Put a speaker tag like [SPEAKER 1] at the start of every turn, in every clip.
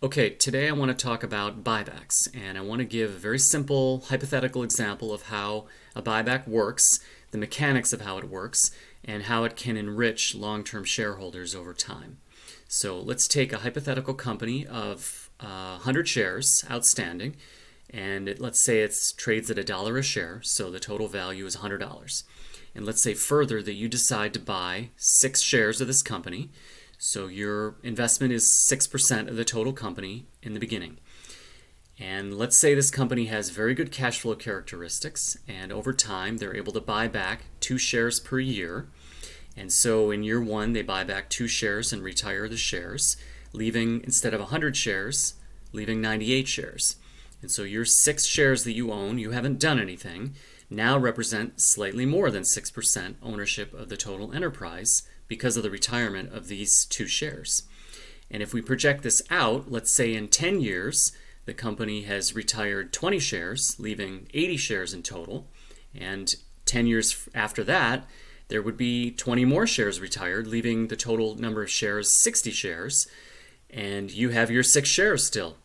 [SPEAKER 1] Okay, today I want to talk about buybacks, and I want to give a very simple hypothetical example of how a buyback works, the mechanics of how it works, and how it can enrich long-term shareholders over time. So let's take a hypothetical company of 100 shares outstanding, and let's say it trades at $1 a share, so the total value is $100. And let's say further that you decide to buy 6 shares of this company. So your investment is 6% of the total company in the beginning. And let's say this company has very good cash flow characteristics, and over time they're able to buy back 2 shares per year. And so in year 1, they buy back 2 shares and retire the shares, leaving, instead of 100 shares, leaving 98 shares. And so your 6 shares that you own, you haven't done anything, now represent slightly more than 6% ownership of the total enterprise because of the retirement of these 2 shares. And if we project this out, let's say in 10 years, the company has retired 20 shares, leaving 80 shares in total. And 10 years after that, there would be 20 more shares retired, leaving the total number of shares 60 shares. And you have your 6 shares still.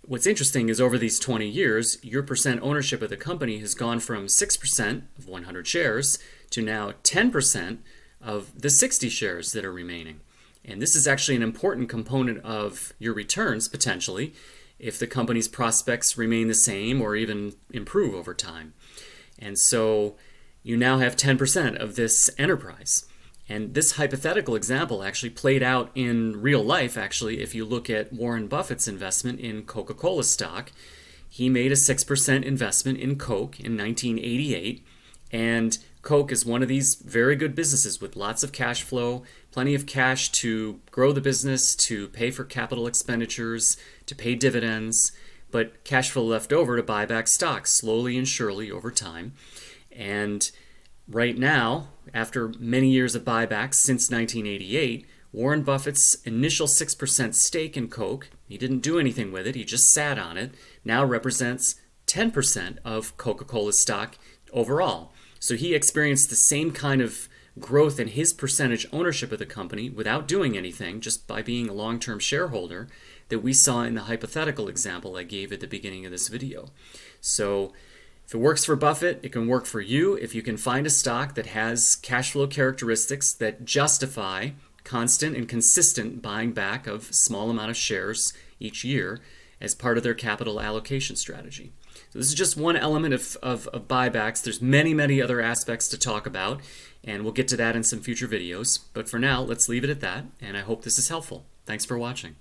[SPEAKER 1] What's interesting is over these 20 years, your percent ownership of the company has gone from 6% of 100 shares to now 10% of the 60 shares that are remaining. And this is actually an important component of your returns, potentially, if the company's prospects remain the same or even improve over time. And so you now have 10% of this enterprise. And this hypothetical example actually played out in real life, actually, if you look at Warren Buffett's investment in Coca-Cola stock. He made a 6% investment in Coke in 1988, and Coke is one of these very good businesses with lots of cash flow, plenty of cash to grow the business, to pay for capital expenditures, to pay dividends, but cash flow left over to buy back stock slowly and surely over time. And right now, after many years of buybacks since 1988, Warren Buffett's initial 6% stake in Coke, he didn't do anything with it, he just sat on it, now represents 10% of Coca-Cola stock overall. So he experienced the same kind of growth in his percentage ownership of the company without doing anything, just by being a long-term shareholder, that we saw in the hypothetical example I gave at the beginning of this video. So if it works for Buffett, it can work for you if you can find a stock that has cash flow characteristics that justify constant and consistent buying back of a small amount of shares each year as part of their capital allocation strategy. So this is just one element of buybacks. There's many, many other aspects to talk about, and we'll get to that in some future videos. But for now, let's leave it at that, and I hope this is helpful. Thanks for watching.